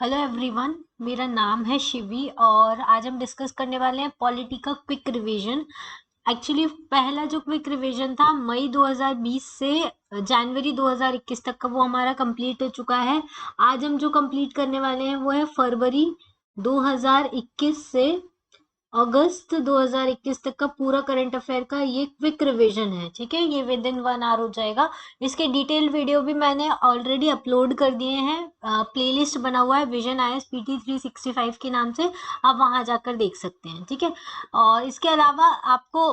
Hello everyone, मेरा नाम है शिवी और आज हम डिस्कस करने वाले हैं पॉलिटी का क्विक रिवीजन। एक्चुअली पहला जो क्विक रिवीजन था मई 2020 से जनवरी 2021 तक का, वो हमारा कंप्लीट हो चुका है। आज हम जो कंप्लीट करने वाले हैं वो है फरवरी 2021 से अगस्त 2021 तक का पूरा करंट अफेयर का ये क्विक रिवीजन है। ठीक है, ये विद इन 1 आवर हो जाएगा। इसके डिटेल वीडियो भी मैंने ऑलरेडी अपलोड कर दिए हैं। प्लेलिस्ट बना हुआ है विजन IAS PT 365 के नाम से, आप वहां जाकर देख सकते हैं। ठीक है, और इसके अलावा आपको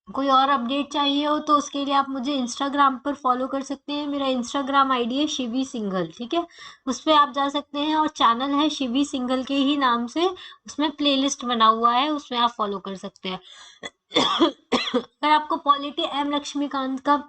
कोई और अपडेट चाहिए हो तो उसके लिए आप मुझे इंस्टाग्राम पर फॉलो कर सकते हैं। मेरा इंस्टाग्राम आईडी है शिवी सिंघल। ठीक है, उस पर आप जा सकते हैं और चैनल है शिवी सिंघल के ही नाम से, उसमें प्लेलिस्ट बना हुआ है, उसमें आप फॉलो कर सकते हैं। अगर आपको पॉलिटी एम लक्ष्मीकांत का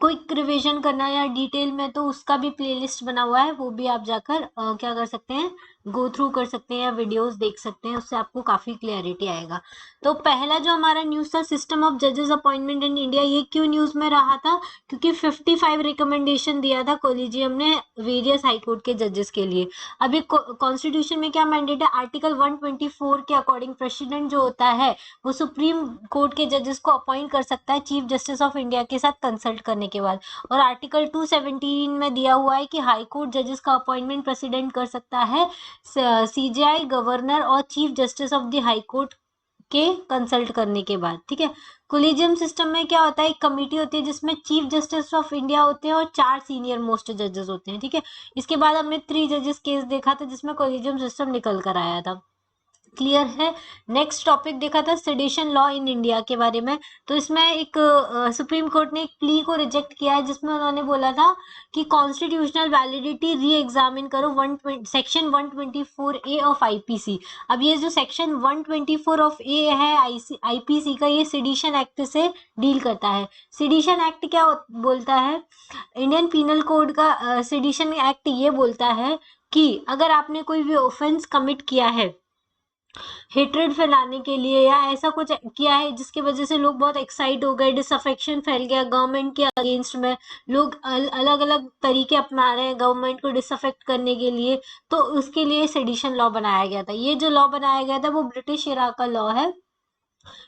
क्विक रिवीजन करना है या डिटेल में, तो उसका भी प्लेलिस्ट बना हुआ है, वो भी आप जाकर क्या कर सकते हैं, गो थ्रू कर सकते हैं या वीडियोस देख सकते हैं, उससे आपको काफी क्लियरिटी आएगा। तो पहला जो हमारा न्यूज था, सिस्टम ऑफ जजेस अपॉइंटमेंट इन इंडिया, ये क्यों न्यूज में रहा था? क्योंकि 55 रिकमेंडेशन दिया था कोलिजियम ने वेरियस हाईकोर्ट के जजेस के लिए। अभी कॉन्स्टिट्यूशन में क्या मैंडेट है? आर्टिकल 124 के अकॉर्डिंग प्रेसिडेंट जो होता है वो सुप्रीम कोर्ट के जजेस को अपॉइंट कर सकता है चीफ जस्टिस ऑफ इंडिया के साथ कंसल्ट करने के बाद। और आर्टिकल 217 में दिया हुआ है कि हाई कोर्ट जजेस का अपॉइंटमेंट प्रेसिडेंट कर सकता है CJI, गवर्नर और chief justice of the high court के कंसल्ट करने के बाद। ठीक है, कोलिजियम सिस्टम में क्या होता है, एक कमेटी होती है जिसमें चीफ जस्टिस ऑफ इंडिया होते हैं और 4 सीनियर मोस्ट जजेस होते हैं। ठीक है, इसके बाद हमने 3 जजेस केस देखा था जिसमें कोलिजियम सिस्टम निकल कर आया था। क्लियर है। नेक्स्ट टॉपिक देखा था सेडिशन लॉ इन इंडिया के बारे में। तो इसमें एक सुप्रीम कोर्ट ने एक प्ली को रिजेक्ट किया है जिसमें उन्होंने बोला था कि कॉन्स्टिट्यूशनल वैलिडिटी री एग्जामिन करो सेक्शन 124A ऑफ IPC। अब ये जो सेक्शन 124 ऑफ ए है IPC का, ये सेडिशन एक्ट से डील करता है। सेडिशन एक्ट क्या बोलता है? इंडियन पीनल कोड का सेडिशन एक्ट ये बोलता है कि अगर आपने कोई भी ऑफेंस कमिट किया है हेट्रेड फैलाने के लिए, या ऐसा कुछ किया है जिसकी वजह से लोग बहुत एक्साइट हो गए, डिसअफेक्शन फैल गया गवर्नमेंट के अगेंस्ट में, लोग अलग अलग तरीके अपना रहे हैं गवर्नमेंट को डिसअफेक्ट करने के लिए, तो उसके लिए सेडिशन लॉ बनाया गया था। ये जो लॉ बनाया गया था वो ब्रिटिश इरा का लॉ है,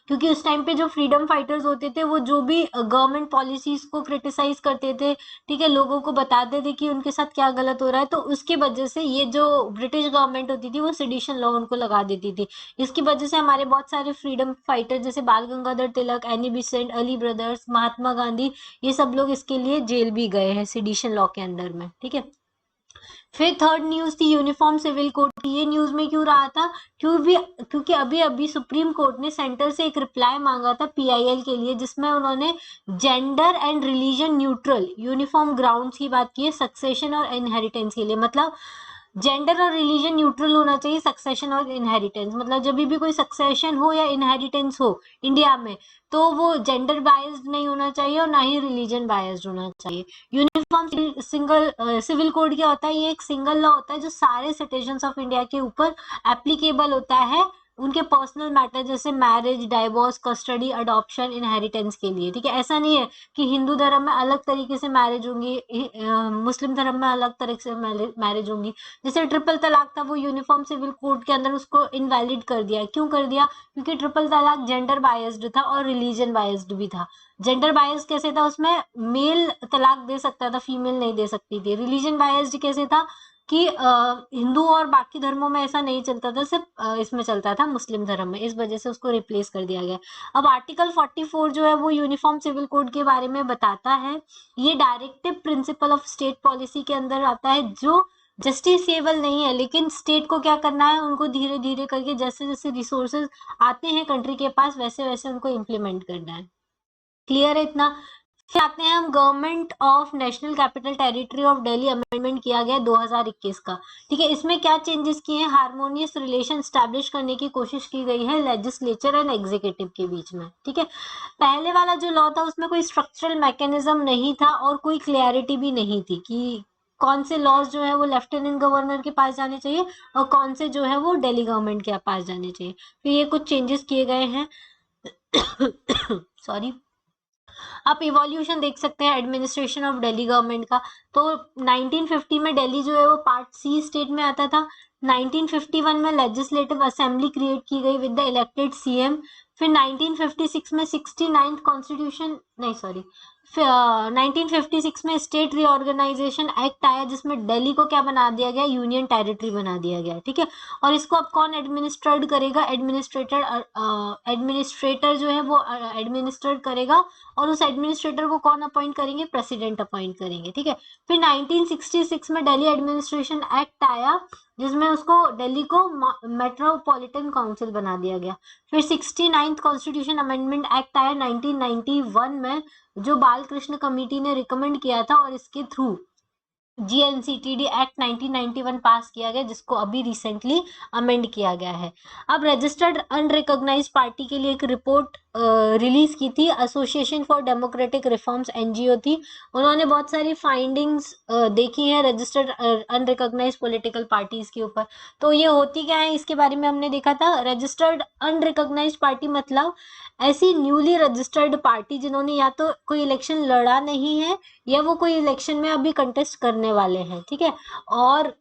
क्योंकि उस टाइम पे जो फ्रीडम फाइटर्स होते थे वो जो भी गवर्नमेंट पॉलिसीज को क्रिटिसाइज करते थे, ठीक है, लोगों को बताते थे कि उनके साथ क्या गलत हो रहा है, तो उसकी वजह से ये जो ब्रिटिश गवर्नमेंट होती थी वो सेडिशन लॉ उनको लगा देती थी। इसकी वजह से हमारे बहुत सारे फ्रीडम फाइटर जैसे बाल Gangadhar Tilak, any Besant, Ali brothers, Mahatma Gandhi, ये सब लोग इसके लिए जेल भी गए हैं सेडिशन लॉ के अंडर में। ठीक है, फिर थर्ड न्यूज थी यूनिफॉर्म सिविल कोड की। ये न्यूज में क्यों रहा था? क्योंकि अभी अभी सुप्रीम कोर्ट ने सेंटर से एक रिप्लाई मांगा था PIL के लिए, जिसमें उन्होंने gender and religion neutral uniform grounds की बात की है सक्सेशन और इनहेरिटेंस के लिए। मतलब जेंडर और रिलीजन न्यूट्रल होना चाहिए सक्सेशन और इनहेरिटेंस। मतलब जब भी कोई सक्सेशन हो या इनहेरिटेंस हो इंडिया में, तो वो जेंडर बायस्ड नहीं होना चाहिए और ना ही रिलीजन बायस्ड होना चाहिए। यूनिफॉर्म सिंगल सिविल कोड क्या होता है? ये एक सिंगल लॉ होता है जो सारे सिटीजन्स ऑफ इंडिया के ऊपर एप्लीकेबल होता है, उनके पर्सनल मैटर जैसे marriage, divorce, custody, adoption, inheritance के लिए। ठीक है, ऐसा नहीं है कि हिंदू धर्म में अलग तरीके से मैरिज होंगी, मुस्लिम धर्म में अलग तरीके से मैरिज होंगी। जैसे ट्रिपल तलाक था, वो यूनिफॉर्म सिविल कोड के अंदर उसको इनवैलिड कर दिया। क्यों कर दिया? क्योंकि ट्रिपल तलाक जेंडर बायस्ड था और रिलीजन बायस्ड भी था। जेंडर बायस्ड कैसे था? उसमें मेल तलाक दे सकता था, फीमेल नहीं दे सकती थी। रिलीजन बायस्ड कैसे था कि हिंदू और बाकी धर्मों में ऐसा नहीं चलता था, सिर्फ इसमें चलता था मुस्लिम धर्म में। इस वजह से उसको रिप्लेस कर दिया गया। अब आर्टिकल 44 जो है वो यूनिफॉर्म सिविल कोड के बारे में बताता है। ये directive principle of state policy के अंदर आता है, जो जस्टिसेबल नहीं है, लेकिन स्टेट को क्या करना है, उनको धीरे धीरे करके जैसे जैसे रिसोर्सेज आते हैं कंट्री के पास, वैसे वैसे उनको इम्प्लीमेंट करना है। क्लियर है इतना? फिर आते हैं हम government of national capital territory of Delhi amendment किया गया 2021 का। ठीक है, इसमें क्या चेंजेस किए हैं? हार्मोनियस रिलेशन स्टैब्लिश करने की कोशिश की गई है लेजिस्लेचर एंड एग्जीक्यूटिव के बीच में। ठीक है, पहले वाला जो लॉ था उसमें कोई स्ट्रक्चरल मैकेनिज्म नहीं था और कोई क्लियरिटी भी नहीं थी कि कौन से लॉज जो है वो लेफ्टिनेंट गवर्नर के पास जाने चाहिए और कौन से जो है वो दिल्ली गवर्नमेंट के पास जाने चाहिए। तो ये कुछ चेंजेस किए गए हैं। सॉरी। आप इवोल्यूशन देख सकते हैं एडमिनिस्ट्रेशन ऑफ दिल्ली गवर्नमेंट का। तो 1950 में दिल्ली जो है वो पार्ट सी स्टेट में आता था। 1951 में लेजिस्लेटिव असेंबली क्रिएट की गई विद द इलेक्टेड सीएम। फिर 1956 में 69th कॉन्स्टिट्यूशन, नहीं सॉरी, 1956 में स्टेट रीऑर्गेनाइजेशन एक्ट आया जिसमें दिल्ली को क्या बना दिया गया, यूनियन टेरिटरी बना दिया गया, ठीक है। और इसको अब कौन एडमिनिस्ट्रेट करेगा, एडमिनिस्ट्रेटर जो है वो एडमिनिस्ट्रेट करेगा, और उस एडमिनिस्ट्रेटर को कौन अपॉइंट करेंगे, प्रेसिडेंट अपॉइंट करेंगे, ठीक है। फिर 1966 में दिल्ली एडमिनिस्ट्रेशन एक्ट आया जिसमें उसको दिल्ली को मेट्रोपॉलिटन काउंसिल बना दिया गया। फिर 69th कॉन्स्टिट्यूशन अमेंडमेंट एक्ट आया 1991 में, जो बाल कृष्ण कमेटी ने रिकमेंड किया था, और इसके थ्रू जीएनसीटीडी एक्ट 1991 पास किया गया जिसको अभी रिसेंटली अमेंड किया गया है। अब रजिस्टर्ड अनरिकॉग्नाइज पार्टी के लिए एक रिपोर्ट रिलीज की थी, association for democratic reforms NGO थी। उन्होंने बहुत सारी फाइंडिंग्स देखी है रजिस्टर्ड अनरिकॉग्नाइज पॉलिटिकल पार्टीज के ऊपर। तो ये होती क्या है इसके बारे में हमने देखा था। रजिस्टर्ड अनरिकॉग्नाइज पार्टी मतलब ऐसी न्यूली रजिस्टर्ड पार्टी जिन्होंने या तो कोई इलेक्शन लड़ा नहीं है या वो कोई इलेक्शन में अभी कंटेस्ट करने वाले हैं, ठीक है। और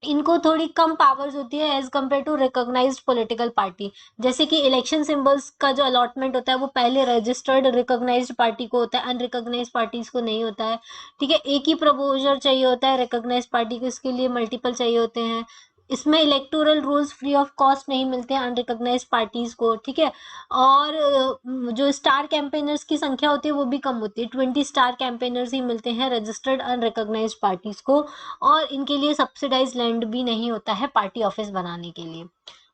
इनको थोड़ी कम पावर्स होती है as compare to recognised political party. जैसे कि इलेक्शन सिंबल्स का जो अलॉटमेंट होता है वो पहले रजिस्टर्ड रिकॉग्नाइज्ड पार्टी को होता है, अनरिकॉग्नाइज्ड पार्टीज को नहीं होता है, ठीक है। एक ही प्रपोजर चाहिए होता है रिकॉग्नाइज्ड पार्टी को, इसके लिए मल्टीपल चाहिए होते हैं। इसमें electoral rules free of cost नहीं मिलते हैं अनरिकॉग्नाइज पार्टीज को, ठीक है। और जो स्टार कैंपेनर्स की संख्या होती है वो भी कम होती है, 20 स्टार कैंपेनर्स ही मिलते हैं रजिस्टर्ड अनरिकॉग्नाइज पार्टीज को। और इनके लिए सब्सिडाइज लैंड भी नहीं होता है पार्टी ऑफिस बनाने के लिए।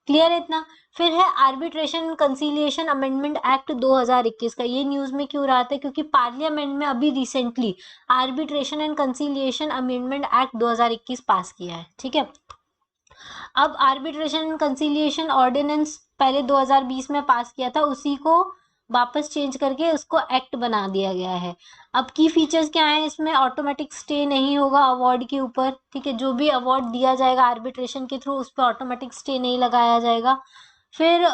क्लियर है इतना। फिर है आर्बिट्रेशन कंसीलिएशन अमेंडमेंट एक्ट 2021 का। ये न्यूज में क्यों रहा था, क्योंकि पार्लियामेंट में अभी recently arbitration and conciliation amendment act 2021 पास किया है, ठीक है। अब आर्बिट्रेशन एंड कंसीलिएशन ऑर्डिनेंस पहले 2020 में पास किया था, उसी को वापस चेंज करके उसको एक्ट बना दिया गया है। अब की फीचर्स क्या है इसमें, ऑटोमेटिक स्टे नहीं होगा अवार्ड के ऊपर, ठीक है। जो भी अवार्ड दिया जाएगा आर्बिट्रेशन के थ्रू उस पर ऑटोमेटिक स्टे नहीं लगाया जाएगा। फिर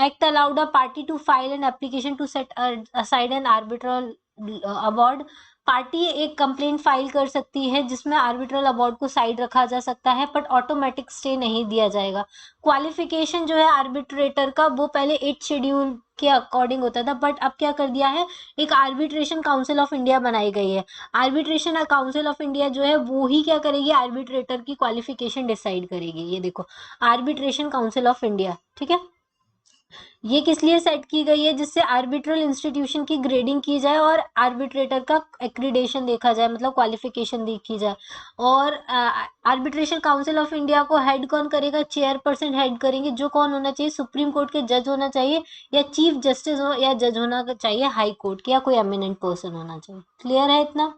act allowed a party to file an application to set aside an arbitral award. Party एक कंप्लेंट फाइल कर सकती है जिसमें आर्बिट्रल अवार्ड को साइड रखा जा सकता है, बट ऑटोमेटिक स्टे नहीं दिया जाएगा। क्वालिफिकेशन जो है आर्बिट्रेटर का वो पहले 8 शेड्यूल के अकॉर्डिंग होता था, बट अब क्या कर दिया है, एक आर्बिट्रेशन काउंसिल ऑफ इंडिया बनाई गई है। आर्बिट्रेशन काउंसिल ऑफ इंडिया जो है वो ही क्या करेगी, आर्बिट्रेटर की क्वालिफिकेशन डिसाइड करेगी। ये देखो, आर्बिट्रेशन काउंसिल ऑफ इंडिया, ठीक है। ये किस लिए सेट की गई है, जिससे आर्बिट्रल इंस्टीट्यूशन की ग्रेडिंग की जाए और आर्बिट्रेटर का एक्रीडेशन देखा जाए, मतलब क्वालिफिकेशन देखी जाए। और आर्बिट्रेशन काउंसिल ऑफ इंडिया को हेड कौन करेगा, चेयरपर्सन हेड करेंगे, जो कौन होना चाहिए, सुप्रीम कोर्ट के जज होना चाहिए, या चीफ जस्टिस हो, या जज होना चाहिए हाई कोर्ट के, या कोई एमिनेंट पर्सन होना चाहिए। क्लियर है इतना।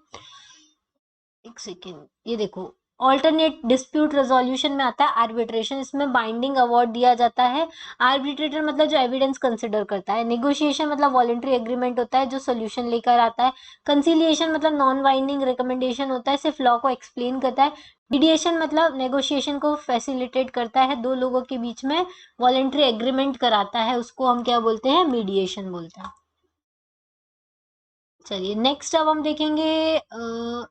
एक सेकेंड, ये देखो, ऑल्टरनेट डिस्प्यूट रेजोल्यूशन में आता है आर्बिट्रेशन। इसमें बाइंडिंग अवार्ड दिया जाता है। आर्बिट्रेटर मतलब जो एविडेंस कंसिडर करता है। नेगोशिएशन मतलब वॉलंटरी एग्रीमेंट होता है जो सोल्यूशन लेकर आता है। कंसिलिएशन मतलब नॉन बाइंडिंग रिकमेंडेशन होता है, सिर्फ लॉ को एक्सप्लेन करता है। मीडिएशन मतलब नेगोशिएशन को फैसिलिटेट करता है, दो लोगों के बीच में वॉलंटरी एग्रीमेंट कराता है, उसको हम क्या बोलते हैं, मीडिएशन बोलते हैं। चलिए नेक्स्ट अब हम देखेंगे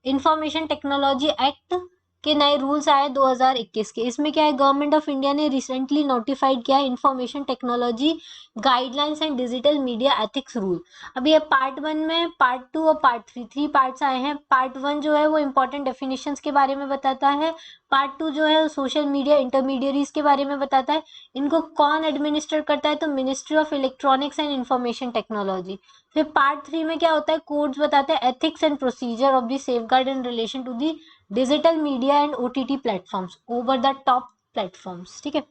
इंफॉर्मेशन टेक्नोलॉजी एक्ट के नए रूल्स आए 2021 के। इसमें क्या है, गवर्नमेंट ऑफ इंडिया ने रिसेंटली नोटिफाइड किया है information technology guidelines and digital media ethics rule. अभी ये पार्ट 1 में, पार्ट 2 और पार्ट 3 पार्ट्स आए हैं। पार्ट 1 जो है वो इंपॉर्टेंट डेफिनेशंस के बारे में बताता है। पार्ट 2 जो है सोशल मीडिया इंटरमीडियरीज के बारे में बताता है। इनको कौन एडमिनिस्टर करता है, तो ministry of electronics and information technology. फिर पार्ट 3 में क्या होता है, कोड्स बताते हैं ethics and procedure of the safeguard in relation to the digital media and OTT platforms over the top platforms, ठीक है।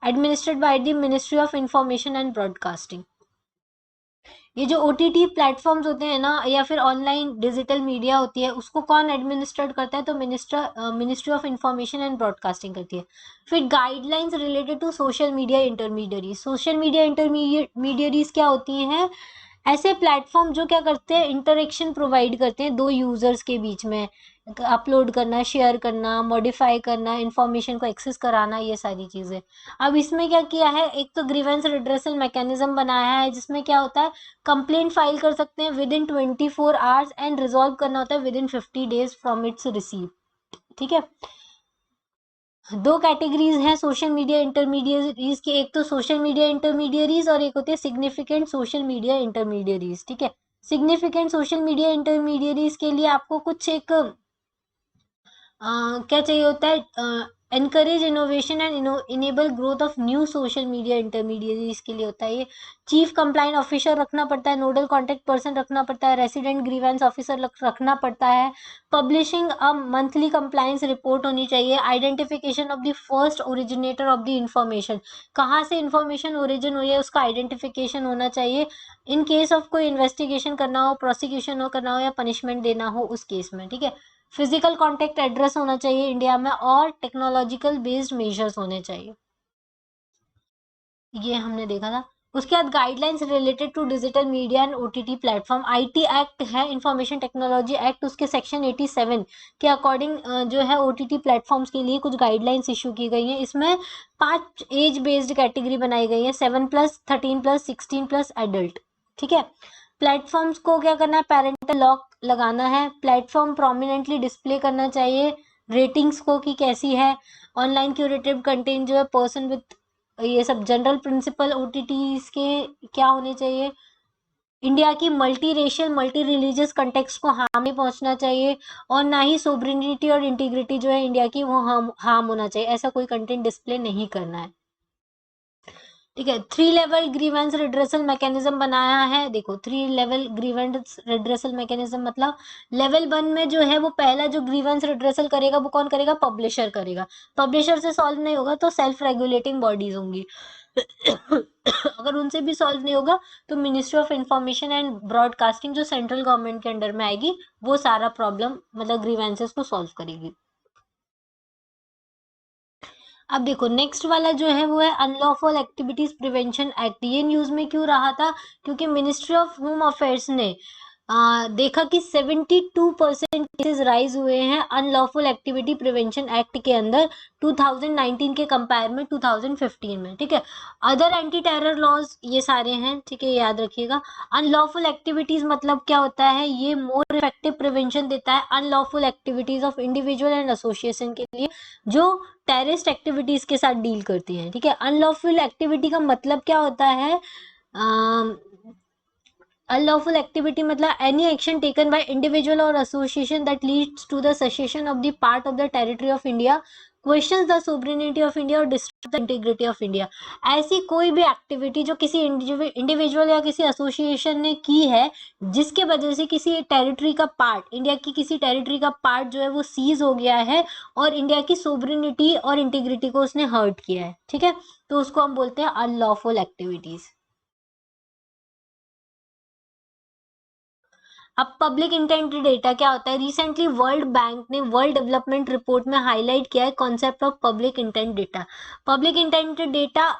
Administered by the ministry of information and broadcasting. ये जो ओटीटी प्लेटफॉर्म्स होते हैं ना, या फिर ऑनलाइन डिजिटल मीडिया होती है, उसको कौन एडमिनिस्ट्रेट करता है, तो ministry of information and broadcasting करती है। फिर guidelines related to social media intermediaries. Social media intermediaries क्या होती हैं, ऐसे प्लेटफॉर्म जो क्या करते हैं, इंटरेक्शन प्रोवाइड करते हैं दो यूजर्स के बीच में। अपलोड करना, शेयर करना, मॉडिफाई करना, इंफॉर्मेशन को एक्सेस कराना, ये सारी चीजें। अब इसमें क्या किया है, एक तो ग्रीवेंस रिड्रेसल मैकेनिज्म बनाया है जिसमें क्या होता है, कंप्लेंट फाइल कर सकते हैं with in 24 hours and resolve करना होता है with in 50 days from its receive. ठीक है। दो कैटेगरीज हैं सोशल मीडिया इंटरमीडियरीज की, एक तो सोशल मीडिया इंटरमीडियरीज और एक होते हैं सिग्निफिकेंट सोशल मीडिया इंटरमीडियरीज। ठीक है। सिग्निफिकेंट सोशल मीडिया इंटरमीडियरीज के लिए आपको कुछ एक क्या चाहिए होता है, encourage innovation and enable growth of new social media intermediaries के लिए होता है ये। चीफ कंप्लाइंट ऑफिसर रखना पड़ता है, नोडल कॉन्टेक्ट पर्सन रखना पड़ता है, रेसिडेंट ग्रीवेंस ऑफिसर रखना पड़ता है। Publishing a monthly compliance report होनी चाहिए। Identification of the first originator of the information, कहाँ से इंफॉर्मेशन ओरिजिन हुई है उसका आइडेंटिफिकेशन होना चाहिए। इन केस ऑफ कोई इन्वेस्टिगेशन करना हो, प्रोसिक्यूशन हो करना हो या पनिशमेंट देना हो उस केस में। ठीक है। फिजिकल कॉन्टेक्ट एड्रेस होना चाहिए इंडिया में और टेक्नोलॉजिकल बेस्ड मेजर्स होने चाहिए। ये हमने देखा था। उसके बाद guidelines related to digital media and OTT platform, IT act है, इंफॉर्मेशन टेक्नोलॉजी एक्ट, उसके सेक्शन 87 के अकॉर्डिंग जो है ओटीटी प्लेटफॉर्म्स के लिए कुछ गाइडलाइंस इशू की गई हैं। इसमें 5 एज बेस्ड कैटेगरी बनाई गई है, 7+, 13+, 16+ एडल्ट। ठीक है। प्लेटफॉर्म्स को क्या करना है, पेरेंटल लॉक लगाना है, प्लेटफॉर्म प्रोमिनेंटली डिस्प्ले करना चाहिए रेटिंग्स को कि कैसी है, ऑनलाइन क्यूरेटिव कंटेंट जो है पर्सन विद, ये सब जनरल प्रिंसिपल ओटीटीज के क्या होने चाहिए, इंडिया की multi racial multi religious context को हार्म नहीं पहुंचना चाहिए और ना ही सोवरेनिटी और इंटीग्रिटी जो है इंडिया की वो हार्म होना चाहिए, ऐसा कोई कंटेंट डिस्प्ले नहीं करना है। ठीक है। 3 लेवल ग्रीवेंस रिड्रेसल मैकेनिज्म बनाया है। देखो 3 लेवल ग्रीवेंस रिड्रेसल मैकेनिज्म मतलब लेवल 1 में जो है वो पहला जो ग्रीवेंस रिड्रेसल करेगा वो कौन करेगा, पब्लिशर करेगा। पब्लिशर से सॉल्व नहीं होगा तो सेल्फ रेगुलेटिंग बॉडीज होंगी। अगर उनसे भी सॉल्व नहीं होगा तो ministry of information and broadcasting जो सेंट्रल गवर्नमेंट के अंडर में आएगी वो सारा प्रॉब्लम मतलब ग्रीवेंसेस को सॉल्व करेगी। अब देखो नेक्स्ट वाला जो है वो है अनलॉफुल एक्टिविटीज प्रिवेंशन एक्ट। ये न्यूज में क्यों रहा था, क्योंकि मिनिस्ट्री ऑफ होम अफेयर्स ने देखा कि 72% केसेस राइज हुए हैं अनलॉफुल एक्टिविटी प्रिवेंशन एक्ट के अंदर 2019 के कंपेयर में 2015 में। ठीक है। अदर एंटी टेरर लॉज ये सारे हैं। ठीक है, याद रखिएगा। अनलॉफुल एक्टिविटीज मतलब क्या होता है, ये मोर इफेक्टिव प्रिवेंशन देता है unlawful activities of individual and association के लिए जो टेररिस्ट एक्टिविटीज के साथ डील करती हैं। ठीक है। अनलॉफुल एक्टिविटी का मतलब क्या होता है, अनलॉफुल एक्टिविटी मतलब any action taken by individual और association that leads to the secession of the part of the territory of India, questions the sovereignty of India और disturb the integrity of India. ऐसी कोई भी activity जो किसी individual या किसी association ने की है जिसके वजह से किसी टेरिटरी का पार्ट, इंडिया की किसी टेरिटरी का पार्ट जो है वो सीज हो गया है और इंडिया की सोवरेनिटी और इंटीग्रिटी को उसने हर्ट किया है। ठीक है, तो उसको हम बोलते हैं अनलॉफुल एक्टिविटीज। अब पब्लिक इंटेंट डेटा क्या होता है, रिसेंटली वर्ल्ड बैंक ने वर्ल्ड डेवलपमेंट रिपोर्ट में हाईलाइट किया है concept of public intent data. Public intent data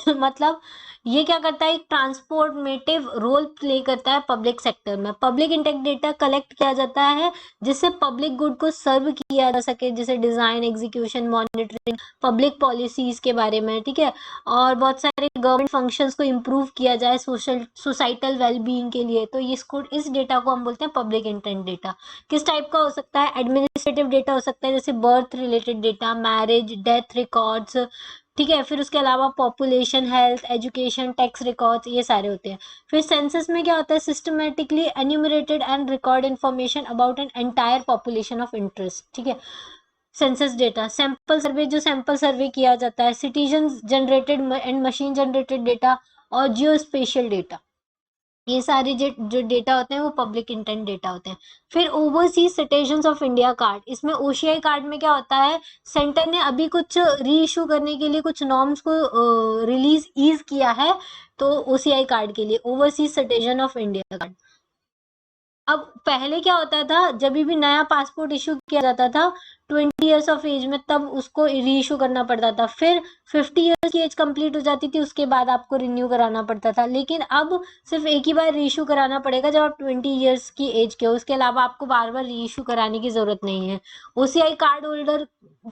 मतलब ये क्या करता है, एक ट्रांसफॉर्मेटिव रोल प्ले करता है पब्लिक सेक्टर में। पब्लिक इंटेंट डेटा कलेक्ट किया जाता है जिससे पब्लिक गुड को सर्व किया जा सके, जैसे design, execution, monitoring, public policies के बारे में। ठीक है। और बहुत सारे गवर्नमेंट फंक्शंस को इम्प्रूव किया जाए सोसाइटल वेलबींग के लिए, तो इस डेटा को हम बोलते हैं पब्लिक इंटेंट डेटा। किस टाइप का हो सकता है, एडमिनिस्ट्रेटिव डेटा हो सकता है जैसे birth related data, marriage, death records. ठीक है। फिर उसके अलावा population, health, education, tax records, ये सारे होते हैं। फिर सेंसस में क्या होता है, systematically enumerated and record information about an entire population of interest. ठीक है। सेंसस डेटा, सैंपल सर्वे, जो सैंपल सर्वे किया जाता है, citizen generated and machine generated data और जियो स्पेशियल डेटा, ये सारे जो डेटा होते हैं वो पब्लिक इंटेंट डेटा होते हैं। फिर overseas citizen of India card, इसमें ओसीआई कार्ड में क्या होता है, सेंटर ने अभी कुछ री इशू करने के लिए कुछ नॉर्म्स को रिलीज ईज किया है, तो ओसीआई कार्ड के लिए overseas citizen of India card. अब पहले क्या होता था, जब भी नया पासपोर्ट इशू किया जाता था 20 ईयर्स ऑफ एज में, तब उसको री इशू करना पड़ता था। फिर 50 ईयर्स की एज कंप्लीट हो जाती थी, उसके बाद आपको रिन्यू कराना पड़ता था। लेकिन अब सिर्फ एक ही बार री इशू कराना पड़ेगा जब आप 20 ईयर्स की एज के हो, उसके अलावा आपको बार बार री इशू कराने की जरूरत नहीं है। ओसीआई कार्ड होल्डर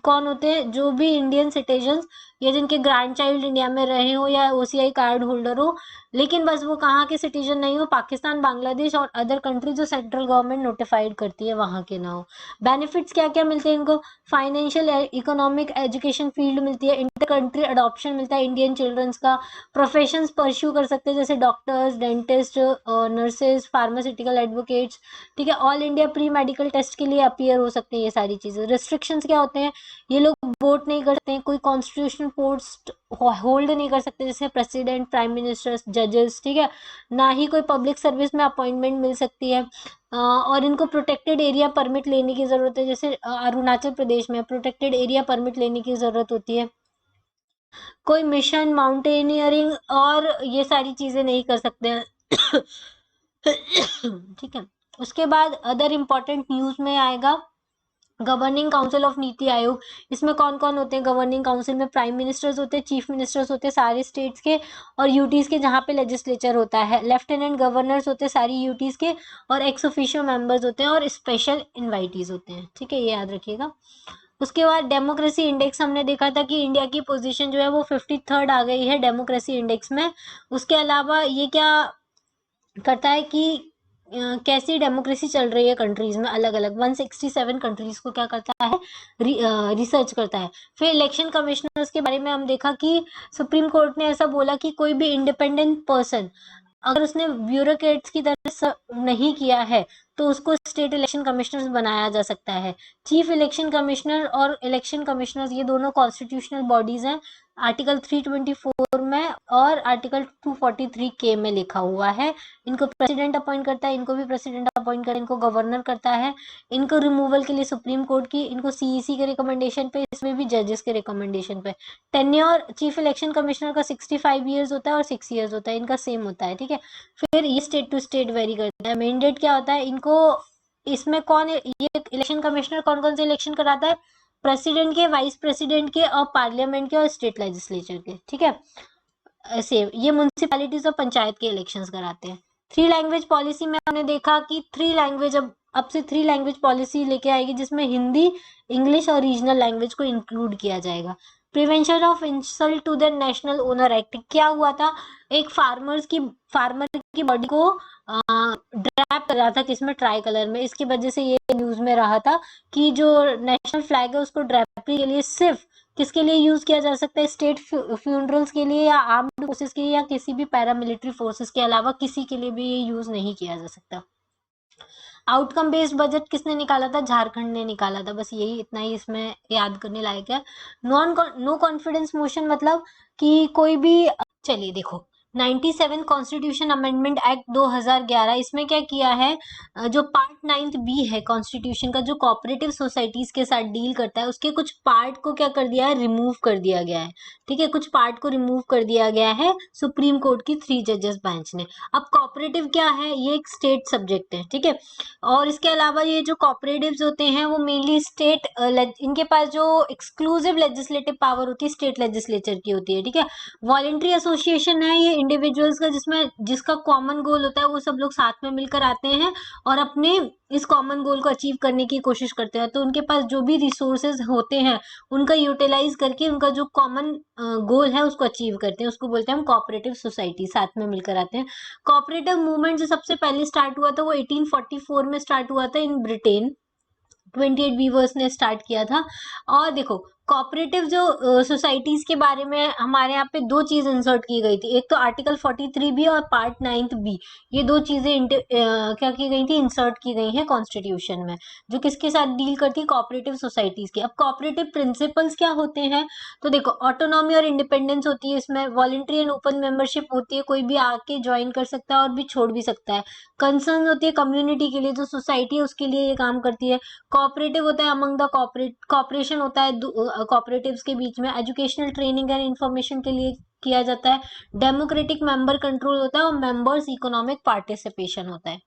कौन होते हैं? जो भी इंडियन सिटीजन या जिनके ग्रैंड चाइल्ड इंडिया में रहे हो या ओसीआई कार्ड होल्डर हो, लेकिन बस वो कहाँ के सिटीजन नहीं हो, पाकिस्तान, बांग्लादेश और अदर कंट्री जो सेंट्रल गवर्नमेंट नोटिफाइड करती है वहां के ना हो। बेनिफिट्स क्या क्या मिलते हैं इनको? फाइनेंशियल, इकोनॉमिक, एजुकेशन फील्ड मिलती है, इंटर कंट्री अडॉप्शन मिलता है इंडियन चिल्ड्रंस का, प्रोफेशंस परस्यू कर सकते हैं जैसे doctors, dentist, nurses, pharmaceutical advocates, ठीक है। All India pre medical test के लिए अपीयर हो सकते हैं ये सारी चीजें। रिस्ट्रिक्शंस क्या होते हैं? ये लोग वोट नहीं करते हैं, कोई कॉन्स्टिट्यूशनल पोस्ट होल्ड नहीं कर सकते जैसे प्रेसिडेंट, प्राइम मिनिस्टर, जजेस, ठीक है। ना ही कोई पब्लिक सर्विस में अपॉइंटमेंट मिल सकती है। और इनको प्रोटेक्टेड एरिया परमिट लेने की जरूरत है, जैसे अरुणाचल प्रदेश में प्रोटेक्टेड एरिया परमिट लेने की जरूरत होती है। कोई मिशन, माउंटेनियरिंग और ये सारी चीजें नहीं कर सकते हैं। ठीक है। उसके बाद अदर इम्पोर्टेंट न्यूज में आएगा governing council of NITI Aayog. इसमें कौन कौन होते हैं गवर्निंग काउंसिल में? प्राइम मिनिस्टर्स होते हैं, चीफ मिनिस्टर्स होते हैं सारे स्टेट्स के और यूटीज के, जहाँ पे लेजिस्लेचर होता है। लेफ्टिनेंट गवर्नर्स होते हैं सारी यूटीज के और एक्स ऑफिशियो मेंबर्स होते हैं और स्पेशल इनवाइटीज होते हैं, ठीक है, ये याद रखिएगा। उसके बाद डेमोक्रेसी इंडेक्स हमने देखा था कि इंडिया की पोजीशन जो है वो 53rd आ गई है डेमोक्रेसी इंडेक्स में। उसके अलावा ये क्या करता है कि कैसी डेमोक्रेसी चल रही है कंट्रीज में अलग अलग, 167 कंट्रीज को क्या करता है? रिसर्च करता है। फिर इलेक्शन कमिश्नर्स के बारे में हम देखा कि सुप्रीम कोर्ट ने ऐसा बोला कि कोई भी इंडिपेंडेंट पर्सन अगर उसने ब्यूरोक्रेट्स की तरह नहीं किया है तो उसको स्टेट इलेक्शन कमिश्नर्स बनाया जा सकता है। चीफ इलेक्शन कमिश्नर और इलेक्शन कमिश्नर्स ये दोनों कॉन्स्टिट्यूशनल बॉडीज हैं, आर्टिकल 324 में और आर्टिकल 243 के में लिखा हुआ है। इनको प्रेसिडेंट अपॉइंट करता है, इनको भी प्रेसिडेंट अपॉइंट करता है, इनको गवर्नर करता है। इनको रिमूवल के लिए सुप्रीम कोर्ट की, इनको सीईसी के रिकमेंडेशन पे, इसमें भी जजेस के रिकमेंडेशन पे। टेन्योर चीफ इलेक्शन कमिश्नर का 65 ईयर्स होता है और 6 ईयर्स होता है, इनका सेम होता है, ठीक है। फिर ये स्टेट टू स्टेट वेरी करता है। मैंडेट क्या होता है इनको? इसमें कौन, ये इलेक्शन कमिश्नर कौन कौन से इलेक्शन कराता है? प्रेसिडेंट के, वाइस प्रेसिडेंट के और पार्लियामेंट के और स्टेट लेजिस्लेचर के, ठीक है। सेम ये म्युनिसिपैलिटीज और पंचायत के इलेक्शंस कराते हैं। 3 लैंग्वेज पॉलिसी में हमने देखा कि 3 लैंग्वेज अब से 3 लैंग्वेज पॉलिसी लेके आएगी जिसमें हिंदी, इंग्लिश और रीजनल लैंग्वेज को इंक्लूड किया जाएगा। Prevention of insult to the national honour act क्या हुआ था? एक फार्मर की बॉडी को ड्रैप कर रहा था, किसमें? ट्राई कलर में। इसकी वजह से ये न्यूज में रहा था कि जो नेशनल फ्लैग है उसको ड्रैपरी के लिए सिर्फ किसके लिए यूज किया जा सकता है? स्टेट फ्यूनरल्स के लिए या आर्म्ड फोर्सेस के लिए या किसी भी पैरामिलिट्री फोर्सेस के अलावा किसी के लिए भी ये यूज नहीं किया जा सकता। आउटकम बेस्ड बजट किसने निकाला था? झारखंड ने निकाला था। बस यही इतना ही इसमें याद करने लायक है। नो कॉन्फिडेंस मोशन मतलब कि कोई भी, चलिए देखो 97 कॉन्स्टिट्यूशन अमेंडमेंट एक्ट 2011, इसमें क्या किया है? जो पार्ट 9th बी है कॉन्स्टिट्यूशन का, जो कोऑपरेटिव सोसाइटीज के साथ डील करता है, उसके कुछ पार्ट को क्या कर दिया है? रिमूव कर दिया गया है, ठीक है। कुछ पार्ट को रिमूव कर दिया गया है सुप्रीम कोर्ट की 3 जजेस बेंच ने। अब कोऑपरेटिव क्या है? ये एक स्टेट सब्जेक्ट है, ठीक है। और इसके अलावा ये जो कॉपरेटिव्स होते हैं वो मेनली स्टेट, इनके पास जो एक्सक्लूसिव लेजिस्लेटिव पावर होती है स्टेट लेजिस्लेचर की होती है, ठीक है। वॉलेंट्री एसोसिएशन है ये इंडिविजुअल्स का, जिसमें जिसका कॉमन गोल होता है वो सब लोग साथ में मिलकर आते हैं और अपने इस कॉमन गोल को अचीव करने की कोशिश करते हैं। तो उनके पास जो भी रिसोर्सेज होते हैं उनका यूटिलाइज करके उनका जो कॉमन गोल है उसको अचीव करते हैं, उसको बोलते हैं हम कोऑपरेटिव सोसाइटी, साथ में मिलकर आते हैं। कोऑपरेटिव मूवमेंट जो सबसे पहले स्टार्ट हुआ था वो 1844 में स्टार्ट हुआ था इन ब्रिटेन। 28 वीवर्स ने स्टार्ट किया था। और देखो कोऑपरेटिव जो सोसाइटीज के बारे में हमारे यहाँ पे 2 चीज इंसर्ट की गई थी, एक तो आर्टिकल 43 बी और पार्ट 9th बी, ये 2 चीजें क्या की गई थी? इंसर्ट की गई हैं कॉन्स्टिट्यूशन में, जो किसके साथ डील करती है? कोऑपरेटिव सोसाइटीज के। अब कोऑपरेटिव प्रिंसिपल्स क्या होते हैं? तो देखो ऑटोनॉमी और इंडिपेंडेंस होती है, इसमें वॉलंटरी एंड ओपन मेंबरशिप होती है, कोई भी आके ज्वाइन कर सकता है और भी छोड़ भी सकता है। कंसर्न होती है कम्युनिटी के लिए, जो सोसाइटी है उसके लिए ये काम करती है। कोऑपरेटिव होता है अमंग द कॉपरेशन होता है कॉपरेटिव्स के बीच में। एजुकेशनल ट्रेनिंग एंड इंफॉर्मेशन के लिए किया जाता है। डेमोक्रेटिक मेंबर कंट्रोल होता है और मेंबर्स इकोनॉमिक पार्टिसिपेशन होता है।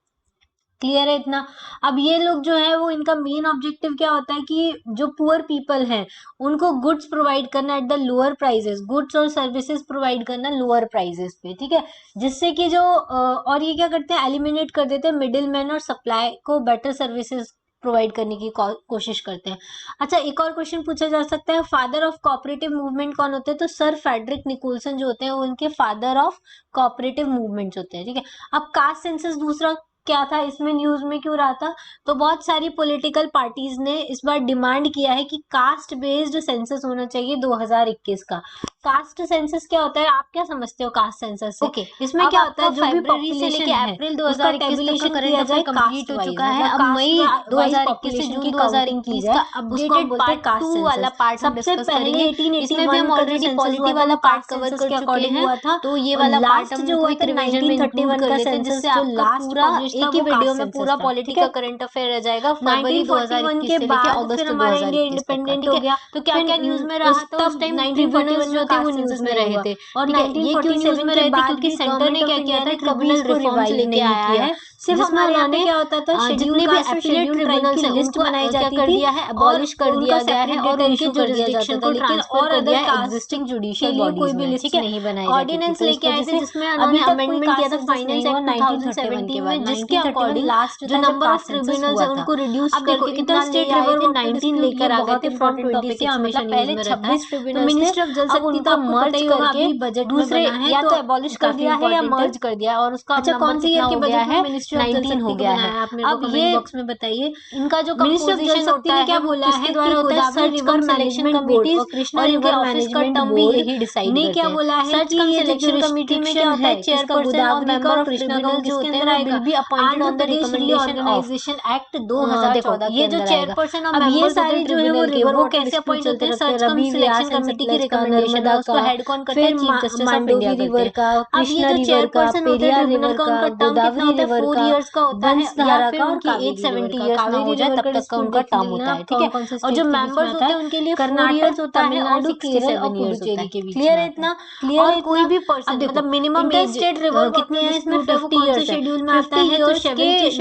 क्लियर है इतना। अब ये लोग जो है वो इनका मेन ऑब्जेक्टिव क्या होता है कि जो पुअर पीपल है उनको गुड्स प्रोवाइड करना at the lower prices, goods और सर्विसेज प्रोवाइड करना लोअर प्राइसेस पे, ठीक है, जिससे कि जो और ये क्या करते हैं, एलिमिनेट कर देते हैं मिडिल मैन और सप्लाई को बेटर सर्विसेज प्रोवाइड करने की कोशिश करते हैं। अच्छा, एक और क्वेश्चन पूछा जा सकता है, फादर ऑफ कोऑपरेटिव मूवमेंट कौन होते हैं? तो सर फ्रेडरिक निकोलसन जो होते हैं वो उनके फादर ऑफ कोऑपरेटिव मूवमेंट्स होते हैं, ठीक है। अब कास्ट सेंसस दूसरा क्या था, इसमें न्यूज में क्यों रहा था? तो बहुत सारी पॉलिटिकल पार्टीज ने इस बार डिमांड किया है कि कास्ट बेस्ड सेंसस होना चाहिए 2021 का। कास्ट सेंसस क्या होता है, आप क्या समझते हो कास्ट सेंसस से? ओके, इसमें क्या होता है, जो भी फरवरी से लेके अप्रैल 2021 तक करंट अफेयर कंप्लीट हो चुका है। अब मई 2021 से जून 2021 का अपडेटेड पार्ट 2 वाला पार्ट हम डिस्कस करेंगे। इसमें भी हम ऑलरेडी पॉलिटी वाला पार्ट कवर कर चुके हैं, तो ये वाला पार्ट हम क्विक रिवीजन में इंक्लूड कर लेते हैं, जिससे आपका पूरा एक ही वीडियो में पूरा पॉलिटी का करंट अफेयर रह जाएगा फरवरी 2021 से लेके अगस्त 2021 तक का, ठीक है। तो क्या क्या न्यूज में रहा था उस टाइम? ट्रिब्यूनल्स जो थे वो न्यूज में रहे थे, और ये क्यों न्यूज में रहे थे? क्योंकि सेंटर ने क्या किया था, ट्रिब्यूनल रिफॉर्म्स लेके आया है। सिर्फ हमारे यहाँ पे क्या होता था, जितने भी एफिलिएट ट्रिब्यूनल की लिस्ट बनाई जाती थी, किया है, अबॉलिश कर दिया गया है और उनके जुरिसडिक्शन को ट्रांसफर कर दिया है एग्जिस्टिंग जुडिशियल बॉडीज में, ठीक है। नहीं बनाई ऑर्डिनेंस लेके आए थे जिसमें उन्होंने अमेंडमेंट किया था फाइनेंस एक्ट 2017 में, जिसके अकॉर्डिंग जो नंबर ऑफ ट्रिब्यूनल्स है उनको रिड्यूस करके कितना स्टेट लेवल 19 लेकर आ गए थे फ्रॉम 26, मतलब पहले 26 ट्रिब्यूनल्स मिनिस्टर ऑफ जल शक्ति का मर्ज करके दूसरे या तो अबॉलिश कर दिया है या मर्ज कर दिया, और उसका अच्छा कौन सी ईयर के बजट में मिनिस्ट्री ऑफ जल शक्ति हो गया है? अब ये बॉक्स में बताइए, इनका जो कंपोजिशन होता है क्या बोला है द्वारा होता है सर्च कम सिलेक्शन कमिटी और कृष्णा रिवर मैनेजमेंट कम भी यही डिसाइड ने क्या बोला है सर्च कम सिलेक्शन कमिटी में क्या होता है, चेयरपर्सन और मेंबर ऑफ कृष्णा कम जो होते हैं will be appointed on the recommendation organisation act 2014 ये जो चेयरपर्सन और ये सारे जो है वो कैसे अपॉइंट होते हैं? सर्च कम सिलेक्शन कमिटी की रिकमेंडेशन है, उसको हेड कौन करता है? Chief justice of India river का, कृष्णा रिवर का, पेरियार रिवर का, गोदावरी रिवर का, 4 इयर्स का होता है, या फिर उनकी एज 70 इयर्स ना हो जाए तब तक का उनका टर्म होता है, ठीक है। और जो मेंबर्स होते हैं उनके लिए कर्नाटक होता है और 67 और पुडुचेरी के बीच, क्लियर है इतना? और कोई भी पर्सन मतलब मिनिमम एज स्टेट रिवर कितनी है इसमें 50 इयर्स शेड्यूल में आता है, तो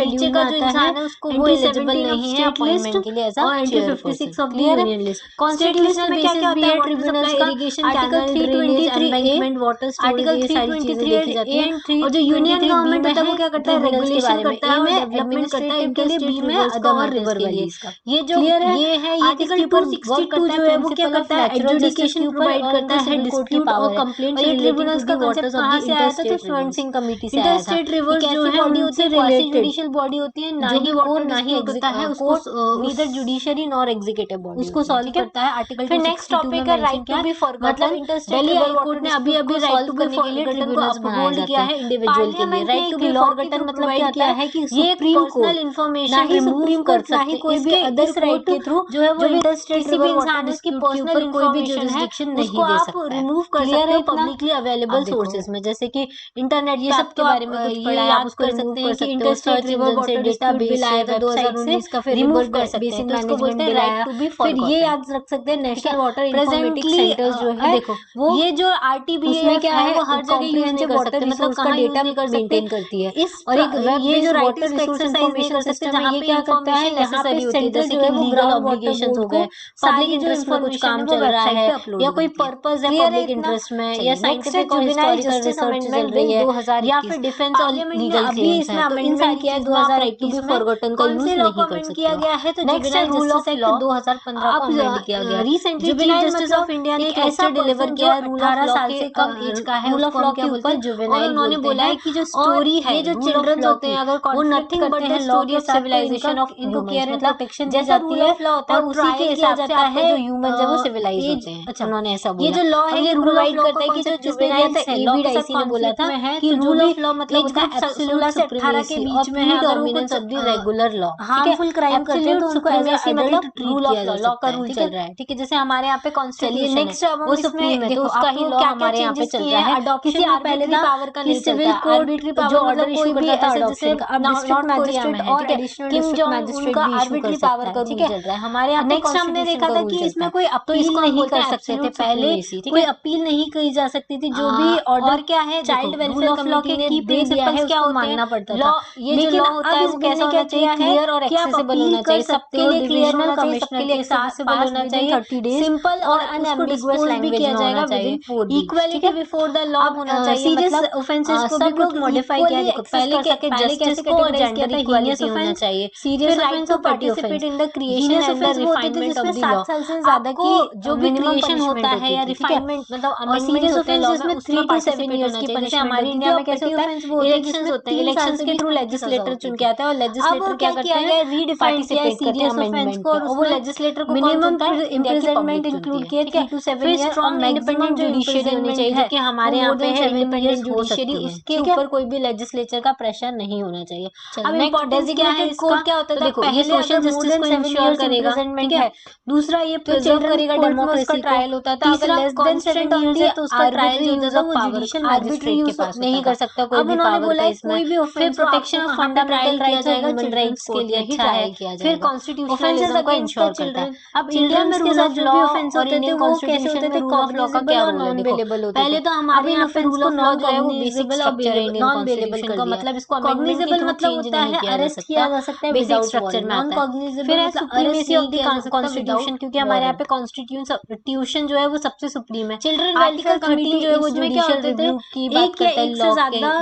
नीचे का जो इंसान है उसको वो एलिजिबल नहीं है अपॉइंटमेंट के लिए एज अ चेयरपर्सन, क्लियर है। कॉन्स्टिट्यूशनल बेसिस भी है ट्रिब्यूनल्स का, आर्टिकल 323 वाटर आर्टिकल 323 और जो यूनियन गवर्नमेंट होता है वो क्या करता है? रेगुलेशन करता है, डेवलपमेंट करता है इनके लिए, बी में अदर रिवर वैलीज का। ये जो ये है ये आर्टिकल 262 जो है वो क्या करता है? एजुकेशन प्रोवाइड करता है, डिस्प्यूट और कंप्लेंट से ट्रिब्यूनल्स का कांसेप्ट कहां से आया था? तो स्वर्ण सिंह कमेटी से आया था। इंटरस्टेट रिवर्स जो है बॉडी होती है, क्वासी जुडिशियल बॉडी होती है, ना ही वो ना ही करता है उसको, neither judiciary nor executive body उसको सॉल्व करता है। आर्टिकल फिर नेक्स्ट टॉपिक है राइट टू बी फॉरगॉटन, मतलब इंटरस्टेट रिवर कोर्ट ने अभी राइट टू बी करने के लिए ट्रिब्यूनल्स बनाया किया है इंडिविजुअल के लिए। राइट टू बी फॉरगॉटन मतलब क्या है कि ये पर्सनल इंफॉर्मेशन रिमूव कर सकता है, कोई भी अदर राइट के थ्रू जो है वो किसी भी इंसान उसकी पर्सनल कोई भी जुरिसडिक्शन नहीं दे सकता, रिमूव कर सकते हैं पब्लिकली अवेलेबल सोर्सेज में, जैसे कि इंटरनेट ये सब के बारे में कुछ पढ़ा है आप उसको कर सकते हैं कि interstate river water data bill आया था 2019 का, फिर रिमूव कर सकते हैं, तो इसको बोलते हैं राइट टू बी फॉरगॉटन। फिर ये याद रख सकते हैं नेशनल वाटर इंफॉर्मेटिक सेंटर्स जो है, देखो वो ये जो आरटीबीएफ में क्या है वो हर जगह यूज नहीं कर सकते, मतलब कहां डेटा मेंटेन करती है इस, और एक वेब ये जो राइट टू इंफॉर्मेशन सिस्टम है ये क्या करता है, यहाँ पे सेंटर जो है वो लीगल ऑब्लिगेशंस हो गए, पब्लिक इंटरेस्ट में कुछ काम चल रहा है या कोई पर्पस है पब्लिक इंटरेस्ट में या साइंटिफिक और हिस्टोरिकल रिसर्च चल रही है या फिर डिफेंस और लीगल क्लेम्स है, तो इन सारी किया 2021 में फॉरगॉटन का यूज नहीं कर सकते किया गया है। तो नेक्स्ट रूल ऑफ लॉ 2015 को अमेंड किया गया। Recently chief justice of India ने ऐसा डिलीवर किया रूल 18 साल से कम एज का है, रूल ऑफ लॉ के ऊपर जुवेनाइल, और उन्होंने बोला है कि जो स्टोरी है ये जो चिल्ड्रन होते हैं अगर वो nothing but the story of civilisation of इनको केयर एंड प्रोटेक्शन जैसा रूल ऑफ लॉ होता है उसी के हिसाब से है जो ह्यूमंस है वो सिविलाइज होते हैं। अच्छा उन्होंने ऐसा बोला, ये जो लॉ है ये प्रोवाइड करता है कि जो जुवेनाइल है एबीडीआईसी ने बोला था कि रूल ऑफ लॉ मतलब होता है 16 से 18 के बीच में है अगर वो कुछ रेगुलर लॉ हार्मफुल क्राइम करते हैं तो उनको एज मतलब रूल ऑफ लॉ का रूल चल रहा है, ठीक है। जैसे हमारे यहाँ पे कॉन्स्टिट्यूशन नेक्स्ट वो सुप्रीम है तो उसका ही लॉ हमारे यहाँ पे चल रहा है, किसी पहले भी पावर का नहीं चलता, आर्बिट्री पावर जो ऑर्डर इशू करता था थर्ड ऑप्शन का। अब डिस्ट्रिक्ट मैजिस्ट्रेट और एडिशनल डिस्ट्रिक्ट मैजिस्ट्रेट भी आर्बिट्री पावर का रूल चल रहा है हमारे यहाँ। नेक्स्ट हमने देखा था कि इसमें कोई अपील नहीं कर सकते थे पहले, कोई अपील नहीं की जा सकती थी, जो भी ऑर्डर क्या है चाइल्ड वेलफेयर कमेटी ने दे दिया है उसको मानना पड़ता था। ये जो लॉ होता है वो कैसे क्या चाहिए, क्लियर और एक्सेसिबल होना चाहिए, सबके लिए क्लियर होना चाहिए, सबके लिए एक्सेसिबल होना चाहिए, 30 days, सिंपल और अनएम्बिगुअस लैंग्वेज में होना चाहिए, इक्वालिटी बिफोर द लॉ होना चाहिए, सीरियस ऑफेंसेस को भी कुछ मॉडिफाई किया है। पहले जस्टिस को और जेंडर इक्वालिटी होना चाहिए, सीरियस ऑफेंस को participate in the creation and the refinement of the law. 7 साल से ज्यादा की जो भी क्रिएशन होता है या रिफाइनमेंट मतलब अमेंडमेंट होते हैं लॉ में, उसमें 3 to 7 years की पनिशमेंट हमारी इंडिया में कैसे होता है, इलेक्शंस होते हैं, इलेक्शंस के थ्रू लेजिस्लेटर चुन के आता है और लेजिस्लेटर क्या करते हैं, रीडिफाइन किया है सीरियस ऑफेंस को और वो लेजिस्लेटर को मिनिमम इम्प्रिजनमेंट इंक्लूड किया 3 to 7 years और इंडिपेंडेंट जुडिशियरी होनी चाहिए कि हमारे यहाँ पे है इंडिपेंडेंट जुडिशियरी, उसके ऊपर कोई भी लेजिस्लेचर का प्रेशर नहीं होना चाहिए। अब इम्पोर्टेंस क्या है, कोड क्या होता है, देखो ये सोशल जस्टिस को इंश्योर करेगा, ठीक है, दूसरा ये प्रिजर्व करेगा डेमोक्रेसी का ट्रायल होता था, अगर लेस देन 7 years है तो उसका ट्रायल जो होता था वो जुडिशियल मैजिस्ट्रेट के पास नहीं कर सकता कोई भी पावर का इसमें। फिर प्रोटेक्शन ऑफ फंडामेंटल राइट्स किया जाएगा, ह्यूमन राइट्स के लिए अच्छा है, फिर कॉन्स्टिट्यूशनलिज्म को इंश्योर करता है। अब इंडिया में रूल ऑफ लॉ और इंडियन कॉन्स्टिट्यूशन में रूल ऑफ लॉ का क्या रोल है, देखो पहले तो हमारे यहाँ पे रूल ऑफ लॉ जो है वो बेसिक स्ट्रक्चर है इंडियन कॉन्स्टिट्यूशन का, मतलब इसको अमेंडमेंट के थ्रू चेंज नहीं किया जा सकता, बेसिक स्ट्रक्चर में आता है। फिर है सुप्रीमेसी ऑफ द कॉन्स्टिट्यूशन, क्योंकि हमारे यहाँ पे कॉन्स्टिट्यूशन जो है वो सबसे सुप्रीम है। चिल्ड्रन वेलफेयर कमेटी जो है वो जुडिशियल रिव्यू की बात करता है,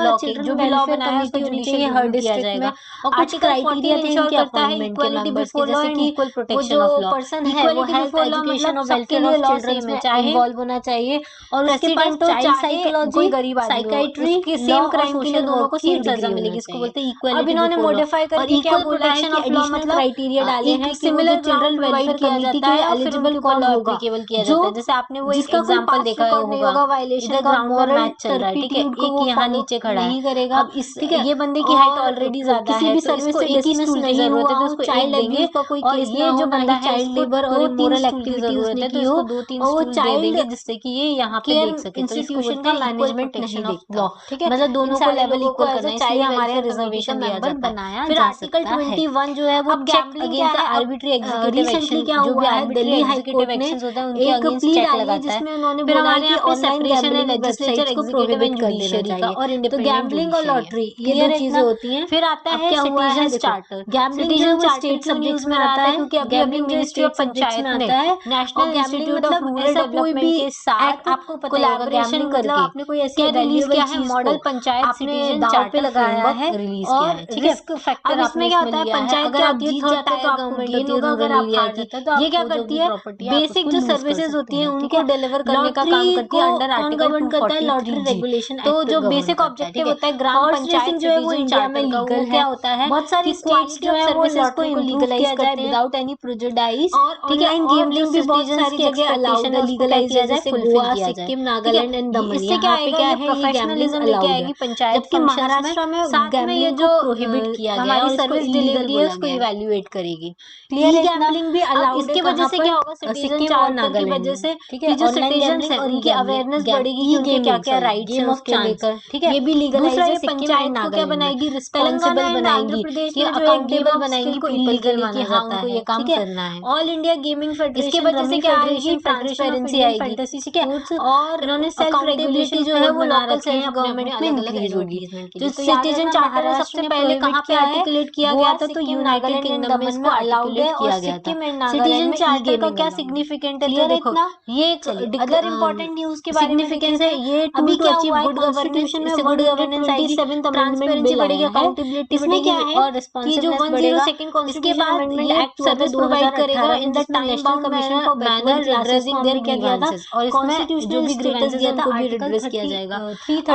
लॉ के जो भी लॉ बनाया है उसको जुडिशियल हर डिस्ट्रिक्ट में, और कुछ क्राइटेरिया थे इनके अपॉइंटमेंट के मेंबर्स के, जैसे कि equal protection of law, person है वो हेल्थ एजुकेशन और वेलफेयर ऑफ चिल्ड्रन में इन्वॉल्व होना चाहिए, और उसके पास चाइल्ड साइकोलॉजी, गरीब साइकाइट्री, सेम क्राइम के लिए दोनों को सेम सजा मिलेगी, इसको बोलते हैं इक्वलिटी। अब इन्होंने मॉडिफाई करके क्या बोला है कि एडिशनल क्राइटेरिया डाले हैं कि सिमिलर चिल्ड्रन वेलफेयर कमेटी के एलिजिबल कौन होगा, केवल किया जाता है। जैसे आपने वो एग्जांपल देखा होगा, वायलेशन का ग्राउंड मैच चल रहा है, ठीक है, एक यहाँ नीचे खड़ा है, नहीं करेगा। अब इस ठीक है, ये बंदे की हाइट ऑलरेडी ज्यादा है, किसी भी सर्विस से डिसमिस नहीं हुआ तो उसको चाइल्ड देंगे, और ये जो बंदा है चाइल्ड लेबर और इमोरल एक्टिविटी जरूरत है तो इसको 2-3 स्टूल दे देंगे, जिससे कि ये यहाँ पे देख सके। इंस्टीट्यूशन का मैनेजमेंट नहीं देखता, ठीक है, मतलब दोनों को लेवल इक्वल करना है, इसलिए हमारे रिजर्वेशन दिया जाता है। फिर आर्टिकल 21 जो है वो check against arbitrary executive action, जो भी दिल्ली हाई कोर्ट ने एक प्ली डाली है जिसमें उन्होंने बोला है कि online gambling legislature executive and judiciary का और इंडिपेंडेंट गैम्बलिंग और लॉटरी, ये दो चीजें होती हैं। फिर आता है सिटीजन चार्टर, गैम्बलिंग जो स्टेट सब्जेक्ट्स में आता है, क्योंकि गैम्बलिंग मिनिस्ट्री ऑफ पंचायत में आता है, national institute of rural development के साथ आपको कोलैबोरेशन करके आपने कोई ऐसी वैल्यूएबल चीज मॉडल पंचायत सिटीजन चार्टर पे लगाया है, रिलीज किया है, ठीक है। रिस्क फैक्टर इसमें क्या होता है, पंचायत अगर आप जीत जाते हैं तो आपको गेन होगा, अगर आप हार जाते हैं तो ये क्या करती है, बेसिक जो सर्विसेज होती हैं उनको डिलीवर करने का काम करती है अंडर आर्टिकल 243 लॉटरी रेगुलेशन। तो जो बेसिक ऑब्जेक्टिव होता है ग्राम पंचायत जो है वो इंडिया में लीगल क्या होता है, बहुत सारी स्टेट्स जो है सर्विसेज को लीगलाइज किया जाए विदाउट एनी प्रेजुडिस, ठीक है, गेमलिंग भी बहुत सारी जगह अलाउड है, लीगलाइज किया जाए, गोवा, सिक्किम, नागालैंड एंड दमन। इससे क्या है प्रोफेशनलिज्म लेके आएगी पंचायत, जबकि महाराष्ट्र में गैम्बलिंग जो प्रोहिबिट किया गया है, सर्विस डिलीवरी है उसको इवैल्यूएट करेगी। क्लियर है, गैम्बलिंग भी अलाउड। इसकी वजह से क्या होगा, सिटीजन चार्टर की वजह से, ठीक है, जो सिटीजंस हैं उनकी अवेयरनेस बढ़ेगी कि उनके क्या-क्या राइट्स हैं उसको लेकर, ठीक है, ये भी लीगलाइज है। पंचायत को क्या बनाएगी, रिस्पांसिबल बनाएगी, कि अकाउंटेबल बनाएगी, कोई इलीगल माना जाता है, ये काम करना है। ऑल इंडिया गेमिंग फेडरेशन, इसकी वजह से क्या आएगी, ट्रांसपेरेंसी आएगी, ठीक है, और इन्होंने सेल्फ रेगुलेटरी जो है वो लोकल सेल्फ गवर्नमेंट में इंक्रीज होगी। जो सिटीजन चार्टर सबसे पहले कहाँ पे आर्टिकुलेट किया गया था, तो यूनाइटेड किंगडम में इसको अलाउड है, और सिक्किम एंड नागालैंड में चार्टर का क्या सिग्निफिकेंट है, तो देखो ये एक अदर इंपॉर्टेंट न्यूज के बारे में सिग्निफिकेंस है। ये अभी क्या हुआ है, गुड गवर्नेंस में गुड गवर्नेंस आएगी, ट्रांसपेरेंसी बढ़ेगी, अकाउंटेबिलिटी बढ़ेगी और रिस्पांसिबल बढ़ेगा। इसके बाद ये एक्ट सर्विस प्रोवाइड करेगा in the time bound manner addressing their क्या दिया था, और इसमें जो भी ग्रीवेंसेस दिया था उनको भी एड्रेस किया जाएगा,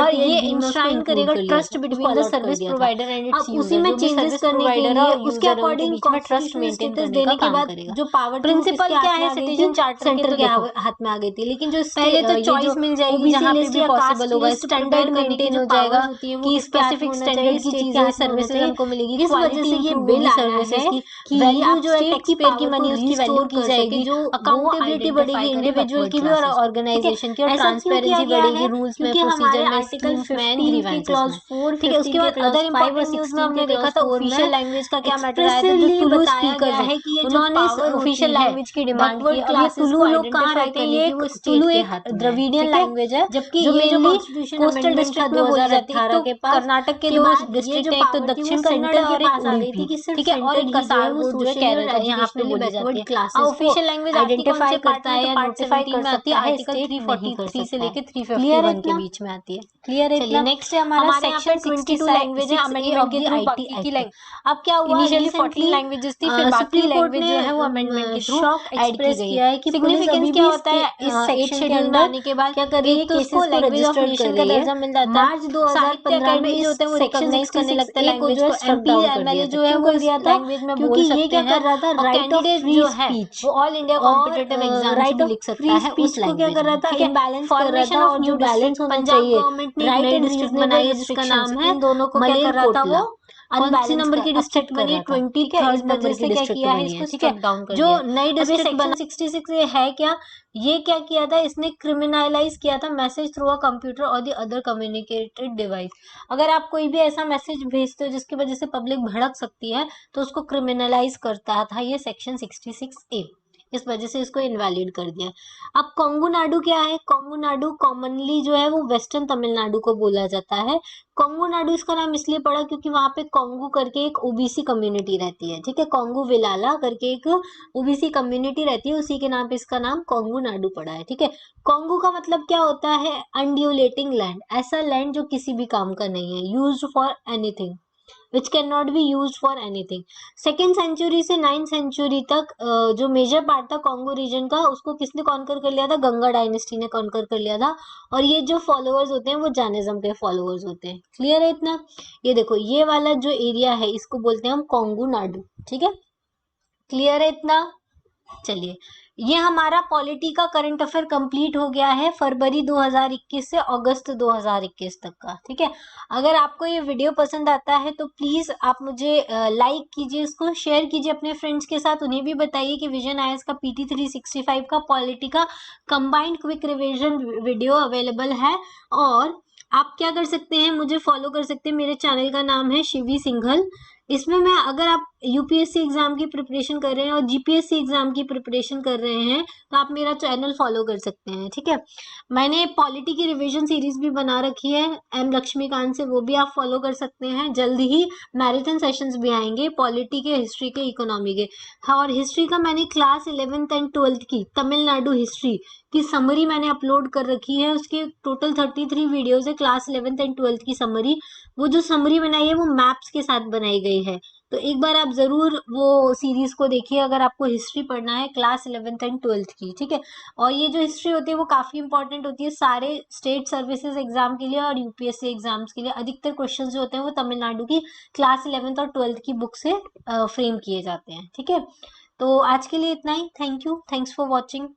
और ये इंश्राइन करेगा trust between the service provider and it's user. उसी में चेंजेस करने के लिए उसके अकॉर्डिंग ट्रस्ट मेंटेन देने के बाद जो पावर प्रिंसिपल क्या है, सिटीजन चार्टर सेंटर के हाथ में आ गई थी, लेकिन जो पहले तो चॉइस मिल जाएगी जहां पे भी पॉसिबल होगा, स्टैंडर्ड मेंटेन हो जाएगा कि स्पेसिफिक स्टैंडर्ड की चीजें सर्विसेज हमको मिलेगी। इस वजह से ये बिल सर्विसेज की वैल्यू जो है टैक्स पेयर की मनी उसकी वैल्यू की जाएगी, जो अकाउंटेबिलिटी बढ़ेगी इंडिविजुअल की भी और ऑर्गेनाइजेशन की, और ट्रांसपेरेंसी बढ़ेगी रूल्स में, प्रोसीजर में, स्कीम्स में, ग्रीवेंसेस में, ठीक है। उसके बाद अदर इंपॉर्टेंट न्यूज में हमने देखा था ऑफिशियल लैंग्वेज का क्या मैटर आया था, जो तुलु स्पीकर्स है कि ये उन्होंने ऑफिशियल लैंग्वेज की डिमांड की। अब ये तुलु लोग कहाँ रहते हैं, ये तुलु एक द्रविडियन लैंग्वेज है, जबकि ये जो कोस्टल डिस्ट्रिक्ट में बोली जाती है। तो कर्नाटक के दो डिस्ट्रिक्ट है, एक तो दक्षिण कन्नड़ और एक उडुपी, ठीक है, और एक कासारगोड जो है केरल यहाँ पे बोली जाती है। ऑफिशियल लैंग्वेज आइडेंटिफाई करता है या नोटिफाई कर सकता है स्टेट, 343 से लेके 351 के बीच में आती है। क्लियर है? चलिए नेक्स्ट है हमारा सेक्शन 62 लैंग्वेज है अमेंडमेंट के थ्रू बाकी की लैंग्वेज। अब क्या हुआ, इनिशियली 14 लैंग्वेजेस थी, फिर बाकी लैंग्वेज जो है वो अमेंडमेंट के थ्रू एक्सप्रेस किया है कि सिग्निफिकेंस क्या होता है इस सेक्शन के अंदर आने के बाद, क्या कर रही है, केसेस को लैंग्वेज ऑफ नेशन का दर्जा मिल जाता है। मार्च 2015 में जो होता है वो रिकॉग्नाइज करने लगता है लैंग्वेज को, एमपी एमएलए जो है वो दिया था लैंग्वेज में बोल सकते हैं। ये क्या कर रहा था, राइट ऑफ फ्री स्पीच, वो ऑल इंडिया कॉम्पिटिटिव एग्जाम्स में लिख सकता है उस लैंग्वेज को। क्या कर रहा था, इम्बैलेंस कर रहा था, और जो बैलेंस होना चाहिए, राइट एंड रीजनेबल जिसका नाम है, दोनों को क्या कर रहा था वो कौन नंबर की डिस्ट्रिक्ट बनी, 23rd नंबर की डिस्ट्रिक्ट बनी है, ठीक है। जो नई डिस्ट्रिक्ट बना 66 ये है क्या, ये क्या किया था, इसने क्रिमिनलाइज किया था मैसेज थ्रू अ कंप्यूटर और द अदर कम्युनिकेटेड डिवाइस। अगर आप कोई भी ऐसा मैसेज भेजते हो जिसकी वजह से पब्लिक भड़क सकती है तो उसको क्रिमिनलाइज करता था ये सेक्शन 66A। इस वजह से इसको इनवैलिड कर दिया। अब कोंगू नाडु क्या है, कोंगू नाडु कॉमनली जो है वो वेस्टर्न तमिलनाडु को बोला जाता है। कोंगू नाडु इसका नाम इसलिए पड़ा क्योंकि वहां पे कोंगू करके एक ओबीसी कम्युनिटी रहती है, ठीक है, कोंगू विलाला करके एक ओबीसी कम्युनिटी रहती है, उसी के नाम पे इसका नाम कोंगू नाडु पड़ा है, ठीक है। कोंगू का मतलब क्या होता है, अनड्यूलेटिंग लैंड, ऐसा लैंड जो किसी भी काम का नहीं है, used for anything which cannot be used for anything। Second century से 9th सेंचुरी तक जो मेजर पार्ट था कोंगो रीजन का उसको किसने कॉन्कर कर लिया था, गंगा डायनेस्टी ने कॉन्कर कर लिया था। और ये जो फॉलोअर्स होते हैं वो जैनिज्म के फॉलोअर्स होते हैं। क्लियर है इतना? ये देखो ये वाला जो एरिया है इसको बोलते हैं हम कोंगू नाडु, ठीक है। क्लियर है इतना? चलिए ये हमारा पॉलिटी का करंट अफेयर कंप्लीट हो गया है फरवरी 2021 से अगस्त 2021 तक का, ठीक है। अगर आपको ये वीडियो पसंद आता है तो प्लीज आप मुझे लाइक कीजिए, इसको शेयर कीजिए अपने फ्रेंड्स के साथ, उन्हें भी बताइए कि विजन आईएएस का PT 365 का पॉलिटी का combined quick revision video available है। और आप क्या कर सकते हैं, मुझे फॉलो कर सकते हैं, मेरे चैनल का नाम है शिवी सिंघल। इसमें मैं, अगर आप यूपीएससी एग्जाम की प्रिपरेशन कर रहे हैं और जीपीएससी एग्जाम की प्रिपरेशन कर रहे हैं तो आप मेरा चैनल फॉलो कर सकते हैं, ठीक है। मैंने पॉलिटी की रिवीजन सीरीज भी बना रखी है एम लक्ष्मीकांत से, वो भी आप फॉलो कर सकते हैं। जल्द ही मैराथन सेशंस भी आएंगे पॉलिटी के, हिस्ट्री के, इकोनॉमी के। हाँ, और हिस्ट्री का मैंने क्लास 11th एंड 12th की तमिलनाडु हिस्ट्री की समरी मैंने अपलोड कर रखी है, उसके टोटल 33 वीडियोज है क्लास 11th एंड 12th की समरी। वो जो समरी बनाई है वो मैप्स के साथ बनाई गई है, तो एक बार आप जरूर वो सीरीज को देखिए अगर आपको हिस्ट्री पढ़ना है क्लास 11th एंड 12th की, ठीक है। और ये जो हिस्ट्री होती है वो काफी इंपॉर्टेंट होती है सारे स्टेट सर्विसेज एग्जाम के लिए और यूपीएससी एग्जाम्स के लिए। अधिकतर क्वेश्चंस जो होते हैं वो तमिलनाडु की क्लास 11th और 12th की बुक से फ्रेम किए जाते हैं, ठीक है। तो आज के लिए इतना ही। Thank you, thanks for watching.